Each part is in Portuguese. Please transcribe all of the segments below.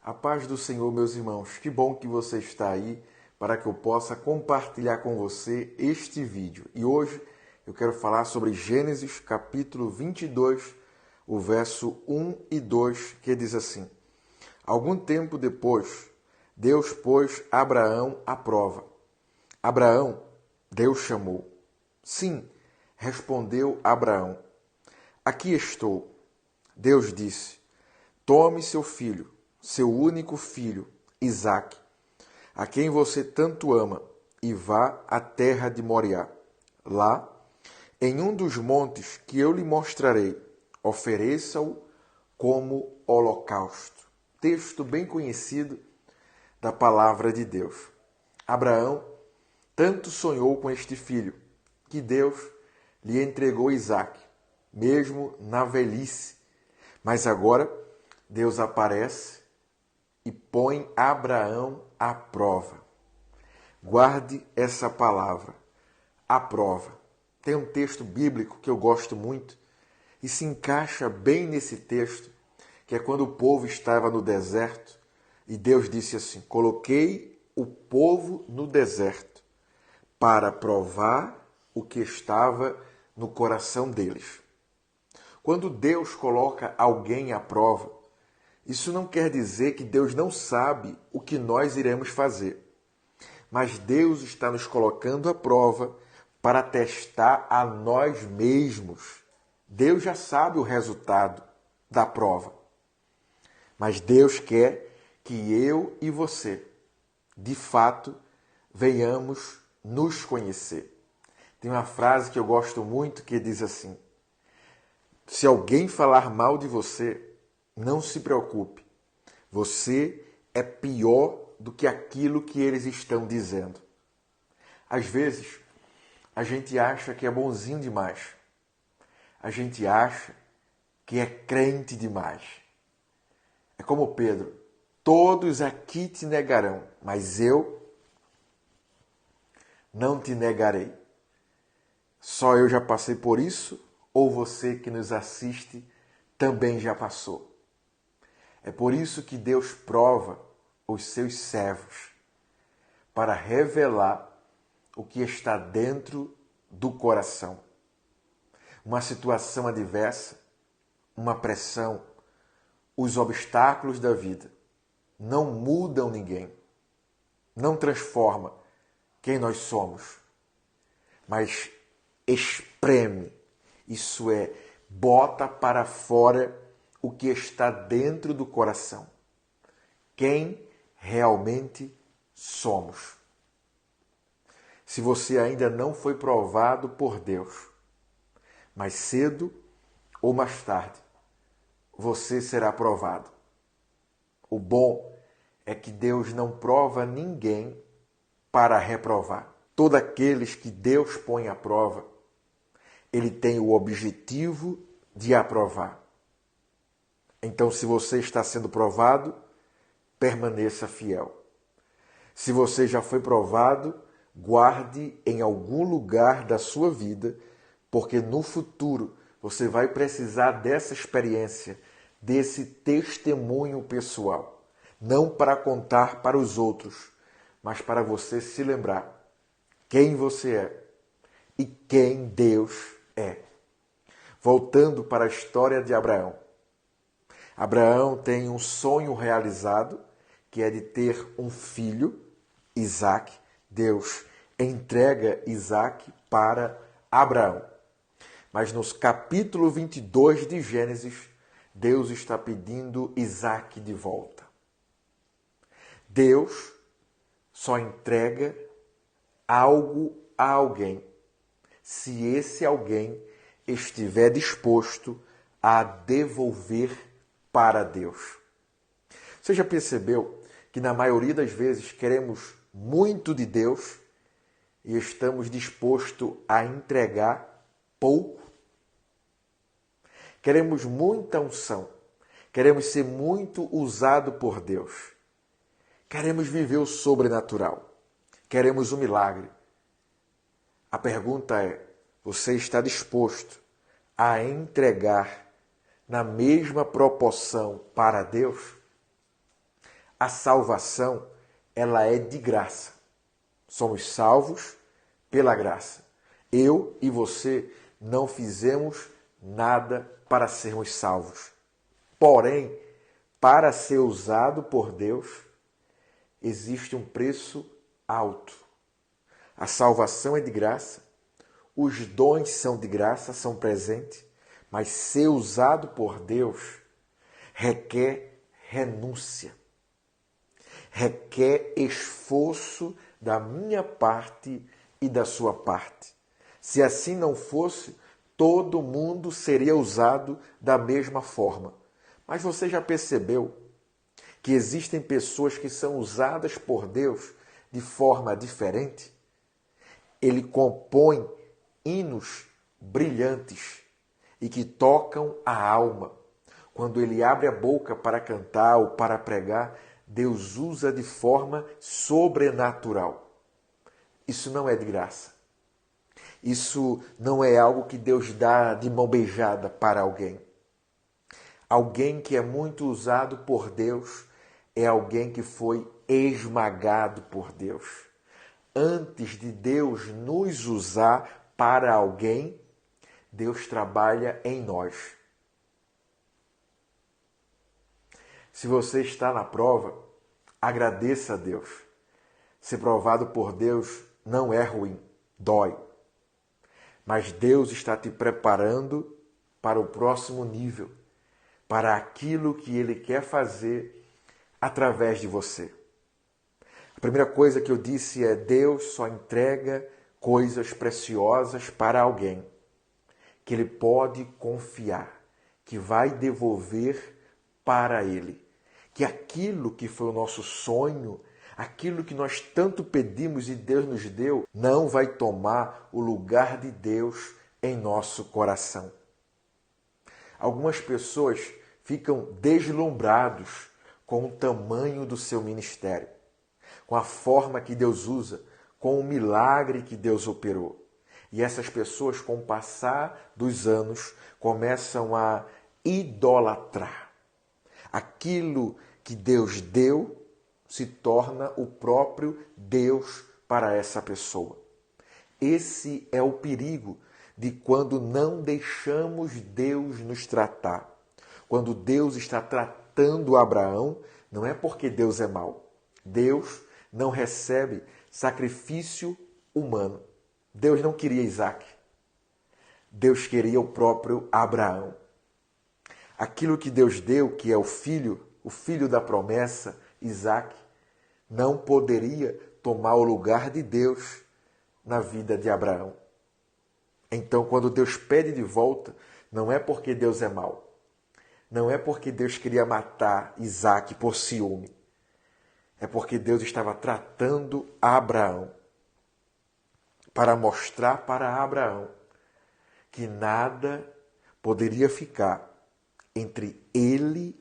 A paz do Senhor, meus irmãos. Que bom que você está aí para que eu possa compartilhar com você este vídeo. E hoje eu quero falar sobre Gênesis capítulo 22, o verso 1 e 2, que diz assim: Algum tempo depois, Deus pôs Abraão à prova. Abraão, Deus chamou. Sim, respondeu Abraão. Aqui estou. Deus disse: Tome seu filho, seu único filho, Isaque, a quem você tanto ama, e vá à terra de Moriá. Lá, em um dos montes que eu lhe mostrarei, ofereça-o como holocausto. Texto bem conhecido da palavra de Deus. Abraão tanto sonhou com este filho, que Deus lhe entregou Isaque, mesmo na velhice. Mas agora Deus aparece e põe Abraão à prova. Guarde essa palavra, à prova. Tem um texto bíblico que eu gosto muito e se encaixa bem nesse texto, que é quando o povo estava no deserto e Deus disse assim: Coloquei o povo no deserto para provar o que estava no coração deles. Quando Deus coloca alguém à prova, isso não quer dizer que Deus não sabe o que nós iremos fazer. Mas Deus está nos colocando à prova para testar a nós mesmos. Deus já sabe o resultado da prova. Mas Deus quer que eu e você, de fato, venhamos nos conhecer. Tem uma frase que eu gosto muito que diz assim: se alguém falar mal de você, não se preocupe. Você é pior do que aquilo que eles estão dizendo. Às vezes, a gente acha que é bonzinho demais. A gente acha que é crente demais. É como Pedro: todos aqui te negarão, mas eu não te negarei. Só eu já passei por isso, ou você que nos assiste também já passou? É por isso que Deus prova os seus servos, para revelar o que está dentro do coração. Uma situação adversa, uma pressão, os obstáculos da vida não mudam ninguém, não transforma quem nós somos, mas espreme, isso é, bota para fora o que está dentro do coração. Quem realmente somos. Se você ainda não foi provado por Deus, mais cedo ou mais tarde, você será provado. O bom é que Deus não prova ninguém para reprovar. Todos aqueles que Deus põe à prova, Ele tem o objetivo de aprovar. Então, se você está sendo provado, permaneça fiel. Se você já foi provado, guarde em algum lugar da sua vida, porque no futuro você vai precisar dessa experiência, desse testemunho pessoal. Não para contar para os outros, mas para você se lembrar quem você é e quem Deus é. Voltando para a história de Abraão. Abraão tem um sonho realizado, que é de ter um filho, Isaque. Deus entrega Isaque para Abraão. Mas no capítulo 22 de Gênesis, Deus está pedindo Isaque de volta. Deus só entrega algo a alguém se esse alguém estiver disposto a devolver para Deus. Você já percebeu que na maioria das vezes queremos muito de Deus e estamos dispostos a entregar pouco? Queremos muita unção, queremos ser muito usado por Deus, queremos viver o sobrenatural, queremos o milagre. A pergunta é: você está disposto a entregar na mesma proporção para Deus? A salvação, ela é de graça. Somos salvos pela graça. Eu e você não fizemos nada para sermos salvos. Porém, para ser usado por Deus, existe um preço alto. A salvação é de graça, os dons são de graça, são presentes, mas ser usado por Deus requer renúncia, requer esforço da minha parte e da sua parte. Se assim não fosse, todo mundo seria usado da mesma forma. Mas você já percebeu que existem pessoas que são usadas por Deus de forma diferente? Ele compõe hinos brilhantes e que tocam a alma. Quando ele abre a boca para cantar ou para pregar, Deus usa de forma sobrenatural. Isso não é de graça. Isso não é algo que Deus dá de mão beijada para alguém. Alguém que é muito usado por Deus é alguém que foi esmagado por Deus. Antes de Deus nos usar para alguém, Deus trabalha em nós. Se você está na prova, agradeça a Deus. Ser provado por Deus não é ruim, dói. Mas Deus está te preparando para o próximo nível, para aquilo que Ele quer fazer através de você. A primeira coisa que eu disse é: Deus só entrega coisas preciosas para alguém que Ele pode confiar, que vai devolver para Ele. Que aquilo que foi o nosso sonho, aquilo que nós tanto pedimos e Deus nos deu, não vai tomar o lugar de Deus em nosso coração. Algumas pessoas ficam deslumbrados com o tamanho do seu ministério, com a forma que Deus usa, com o milagre que Deus operou. E essas pessoas, com o passar dos anos, começam a idolatrar. Aquilo que Deus deu se torna o próprio Deus para essa pessoa. Esse é o perigo de quando não deixamos Deus nos tratar. Quando Deus está tratando Abraão, não é porque Deus é mau. Deus não recebe sacrifício humano. Deus não queria Isaac. Deus queria o próprio Abraão. Aquilo que Deus deu, que é o filho da promessa, Isaac, não poderia tomar o lugar de Deus na vida de Abraão. Então, quando Deus pede de volta, não é porque Deus é mau. Não é porque Deus queria matar Isaac por ciúme. É porque Deus estava tratando Abraão para mostrar para Abraão que nada poderia ficar entre ele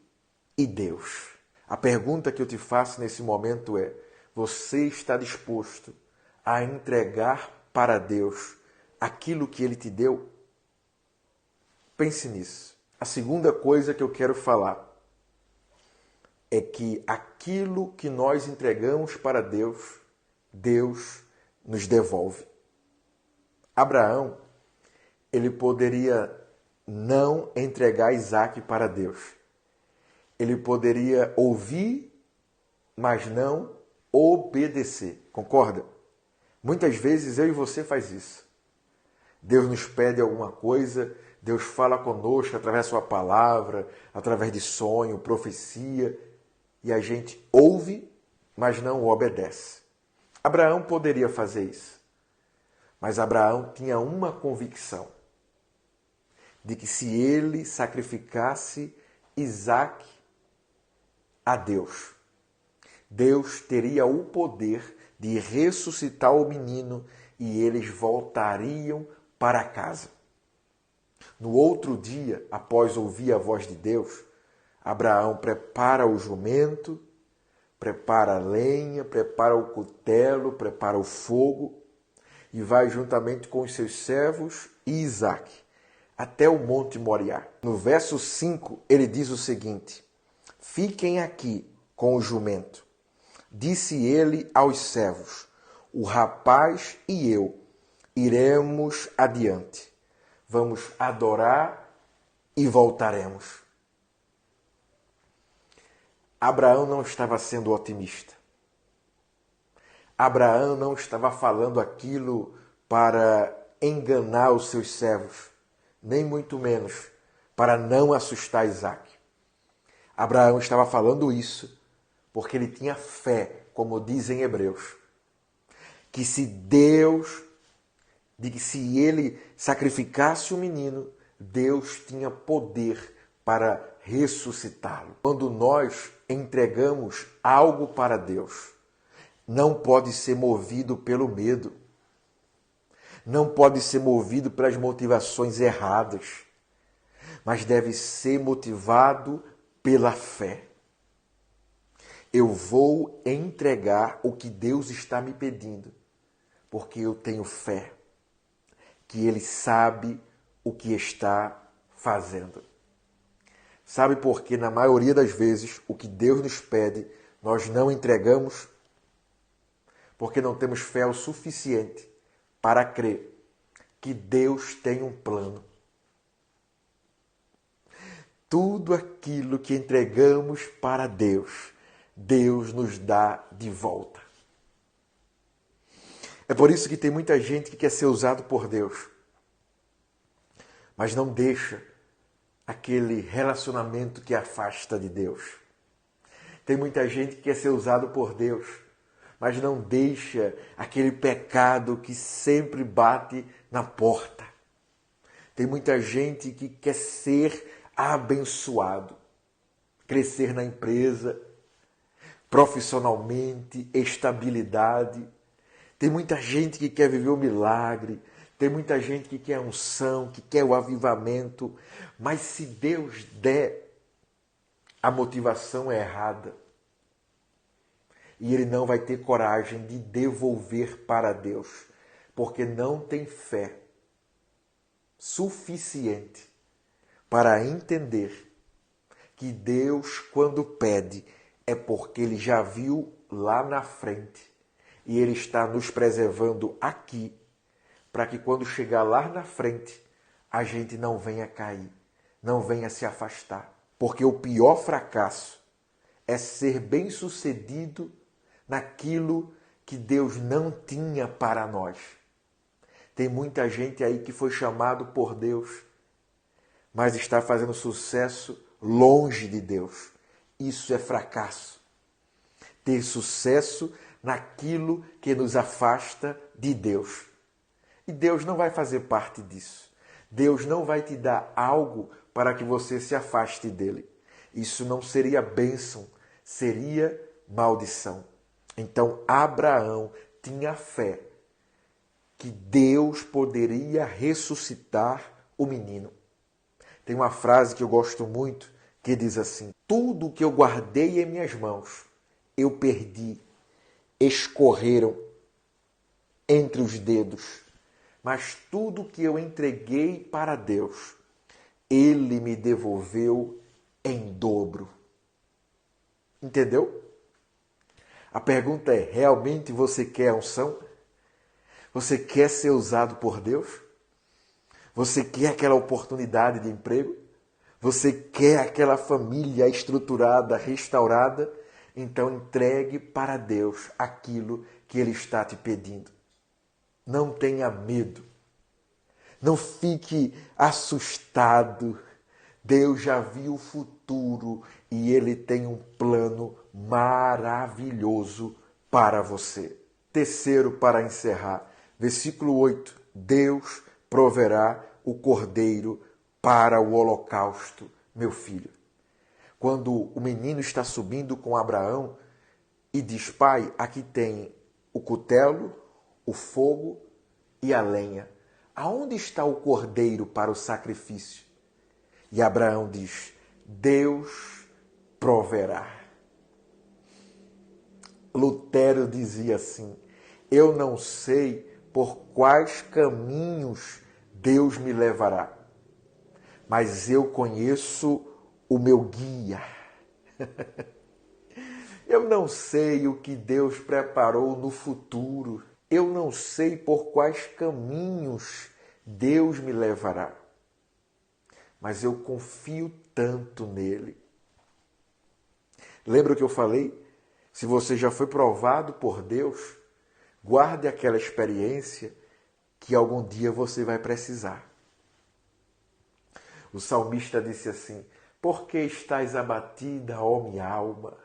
e Deus. A pergunta que eu te faço nesse momento é: você está disposto a entregar para Deus aquilo que Ele te deu? Pense nisso. A segunda coisa que eu quero falar é que aquilo que nós entregamos para Deus, Deus nos devolve. Abraão, ele poderia não entregar Isaac para Deus. Ele poderia ouvir, mas não obedecer. Concorda? Muitas vezes eu e você faz isso. Deus nos pede alguma coisa, Deus fala conosco através da sua palavra, através de sonho, profecia, e a gente ouve, mas não obedece. Abraão poderia fazer isso, mas Abraão tinha uma convicção, de que se ele sacrificasse Isaac a Deus, Deus teria o poder de ressuscitar o menino e eles voltariam para casa. No outro dia, após ouvir a voz de Deus, Abraão prepara o jumento, prepara a lenha, prepara o cutelo, prepara o fogo e vai juntamente com os seus servos e Isaac até o Monte Moriá. No verso 5, ele diz o seguinte: fiquem aqui com o jumento. Disse ele aos servos: o rapaz e eu iremos adiante. Vamos adorar e voltaremos. Abraão não estava sendo otimista. Abraão não estava falando aquilo para enganar os seus servos, nem muito menos para não assustar Isaque. Abraão estava falando isso porque ele tinha fé, como dizem Hebreus, que se ele sacrificasse o menino, Deus tinha poder para ressuscitá-lo. Quando nós entregamos algo para Deus, não pode ser movido pelo medo, não pode ser movido pelas motivações erradas, mas deve ser motivado pela fé. Eu vou entregar o que Deus está me pedindo, porque eu tenho fé que Ele sabe o que está fazendo. Sabe por que, na maioria das vezes, o que Deus nos pede, nós não entregamos? Porque não temos fé o suficiente para crer que Deus tem um plano. Tudo aquilo que entregamos para Deus, Deus nos dá de volta. É por isso que tem muita gente que quer ser usado por Deus, mas não deixa aquele relacionamento que afasta de Deus. Tem muita gente que quer ser usado por Deus, mas não deixa aquele pecado que sempre bate na porta. Tem muita gente que quer ser abençoado, crescer na empresa, profissionalmente, estabilidade. Tem muita gente que quer viver o milagre, tem muita gente que quer a unção, que quer o avivamento, mas se Deus der, a motivação é errada. E ele não vai ter coragem de devolver para Deus, porque não tem fé suficiente para entender que Deus, quando pede, é porque Ele já viu lá na frente e Ele está nos preservando aqui, para que quando chegar lá na frente, a gente não venha cair, não venha se afastar. Porque o pior fracasso é ser bem-sucedido naquilo que Deus não tinha para nós. Tem muita gente aí que foi chamado por Deus, mas está fazendo sucesso longe de Deus. Isso é fracasso. Ter sucesso naquilo que nos afasta de Deus. E Deus não vai fazer parte disso. Deus não vai te dar algo para que você se afaste dele. Isso não seria bênção, seria maldição. Então Abraão tinha fé que Deus poderia ressuscitar o menino. Tem uma frase que eu gosto muito que diz assim: tudo que eu guardei em minhas mãos, eu perdi, escorreram entre os dedos. Mas tudo que eu entreguei para Deus, Ele me devolveu em dobro. Entendeu? A pergunta é, realmente você quer a unção? Você quer ser usado por Deus? Você quer aquela oportunidade de emprego? Você quer aquela família estruturada, restaurada? Então entregue para Deus aquilo que Ele está te pedindo. Não tenha medo. Não fique assustado. Deus já viu o futuro e Ele tem um plano maravilhoso para você. Terceiro, para encerrar, versículo 8. Deus proverá o cordeiro para o holocausto, meu filho. Quando o menino está subindo com Abraão e diz: pai, aqui tem o cutelo, o fogo e a lenha. Aonde está o cordeiro para o sacrifício? E Abraão diz: Deus proverá. Lutero dizia assim: eu não sei por quais caminhos Deus me levará, mas eu conheço o meu guia. Eu não sei o que Deus preparou no futuro. Eu não sei por quais caminhos Deus me levará. Mas eu confio tanto nele. Lembra o que eu falei? Se você já foi provado por Deus, guarde aquela experiência que algum dia você vai precisar. O salmista disse assim: por que estás abatida, ó minha alma?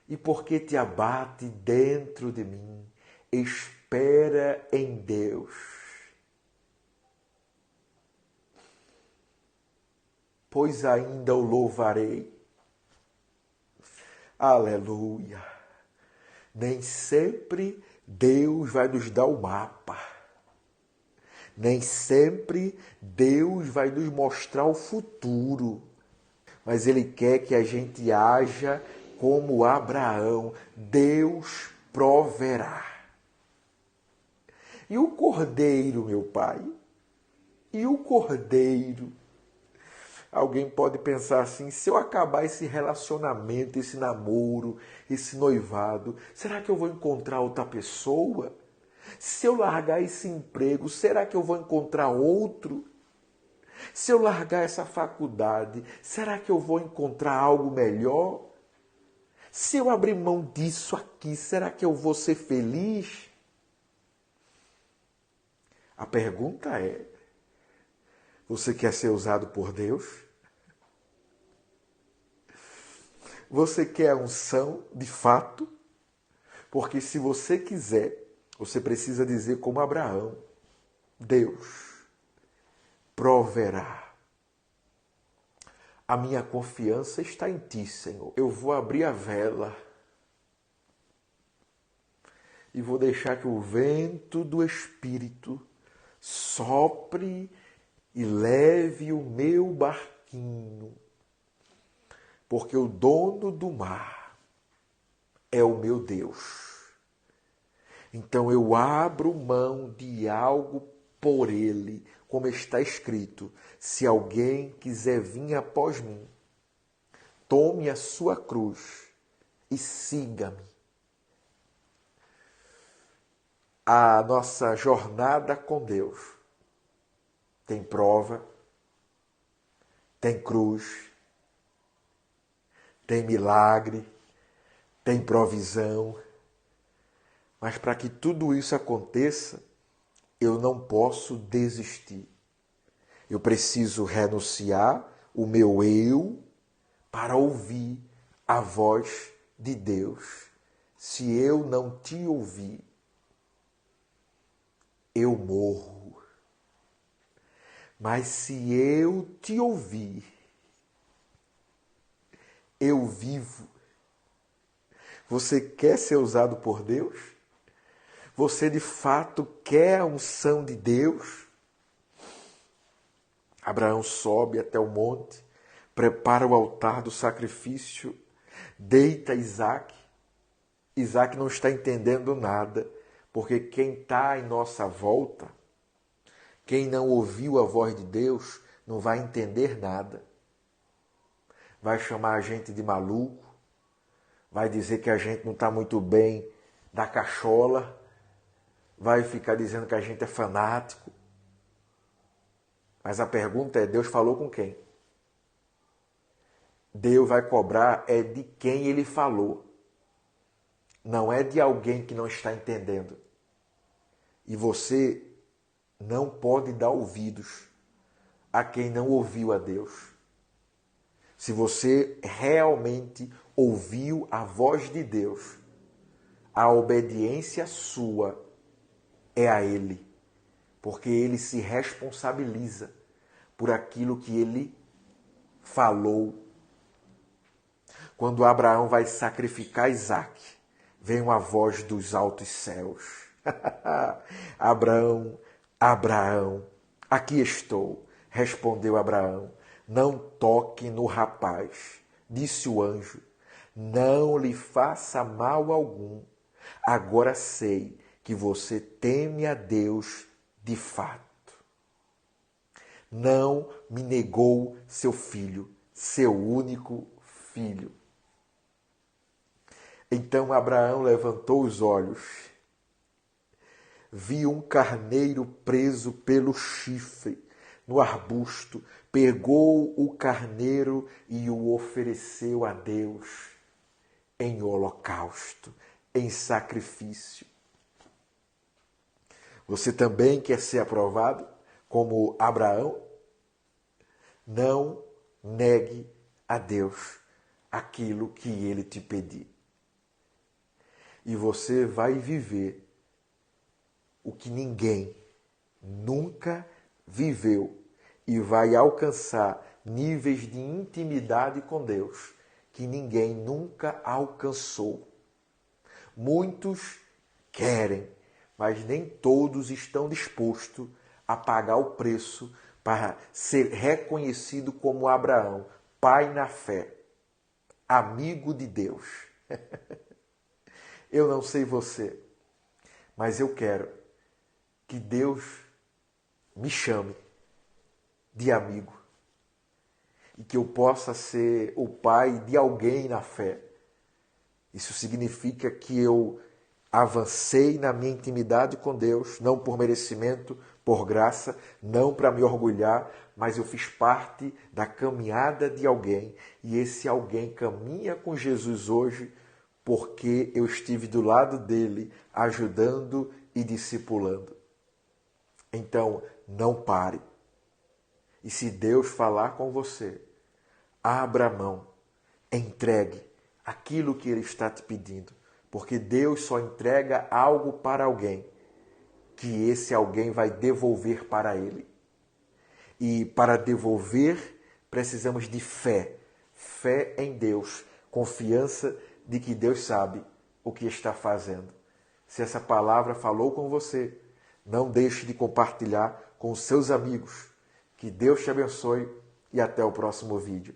E por que te abate dentro de mim? Espera em Deus. Pois ainda o louvarei. Aleluia! Nem sempre Deus vai nos dar o mapa. Nem sempre Deus vai nos mostrar o futuro. Mas Ele quer que a gente haja como Abraão. Deus proverá. E o cordeiro, meu pai? E o cordeiro? Alguém pode pensar assim, se eu acabar esse relacionamento, esse namoro, esse noivado, será que eu vou encontrar outra pessoa? Se eu largar esse emprego, será que eu vou encontrar outro? Se eu largar essa faculdade, será que eu vou encontrar algo melhor? Se eu abrir mão disso aqui, será que eu vou ser feliz? A pergunta é: você quer ser usado por Deus? Você quer a unção de fato? Porque se você quiser, você precisa dizer como Abraão: Deus proverá. A minha confiança está em Ti, Senhor. Eu vou abrir a vela e vou deixar que o vento do Espírito sopre e leve o meu barquinho, porque o dono do mar é o meu Deus. Então eu abro mão de algo por Ele, como está escrito: se alguém quiser vir após mim, tome a sua cruz e siga-me. A nossa jornada com Deus tem prova, tem cruz, tem milagre, tem provisão. Mas para que tudo isso aconteça, eu não posso desistir. Eu preciso renunciar o meu eu para ouvir a voz de Deus. Se eu não te ouvir, eu morro. Mas se eu te ouvir, eu vivo. Você quer ser usado por Deus? Você de fato quer a unção de Deus? Abraão sobe até o monte, prepara o altar do sacrifício, deita Isaac. Isaac não está entendendo nada, porque quem está em nossa volta, quem não ouviu a voz de Deus, não vai entender nada. Vai chamar a gente de maluco, vai dizer que a gente não está muito bem da cachola, vai ficar dizendo que a gente é fanático. Mas a pergunta é: Deus falou com quem? Deus vai cobrar é de quem Ele falou. Não é de alguém que não está entendendo. E você não pode dar ouvidos a quem não ouviu a Deus. Se você realmente ouviu a voz de Deus, a obediência sua é a Ele, porque Ele se responsabiliza por aquilo que Ele falou. Quando Abraão vai sacrificar Isaac, vem uma voz dos altos céus. Abraão, Abraão, aqui estou, respondeu Abraão. Não toque no rapaz, disse o anjo. Não lhe faça mal algum. Agora sei que você teme a Deus de fato. Não me negou seu filho, seu único filho. Então Abraão levantou os olhos, viu um carneiro preso pelo chifre no arbusto, pegou o carneiro e o ofereceu a Deus em holocausto, em sacrifício. Você também quer ser aprovado como Abraão? Não negue a Deus aquilo que ele te pedir. E você vai viver o que ninguém nunca viveu e vai alcançar níveis de intimidade com Deus que ninguém nunca alcançou. Muitos querem, mas nem todos estão dispostos a pagar o preço para ser reconhecido como Abraão, pai na fé, amigo de Deus. Eu não sei você, mas eu quero que Deus me chame de amigo e que eu possa ser o pai de alguém na fé. Isso significa que eu avancei na minha intimidade com Deus, não por merecimento, por graça, não para me orgulhar, mas eu fiz parte da caminhada de alguém e esse alguém caminha com Jesus hoje porque eu estive do lado dele, ajudando e discipulando. Então, não pare. E se Deus falar com você, abra a mão, entregue aquilo que Ele está te pedindo. Porque Deus só entrega algo para alguém que esse alguém vai devolver para Ele. E para devolver, precisamos de fé. Fé em Deus, confiança de que Deus sabe o que está fazendo. Se essa palavra falou com você, não deixe de compartilhar com os seus amigos. Que Deus te abençoe e até o próximo vídeo.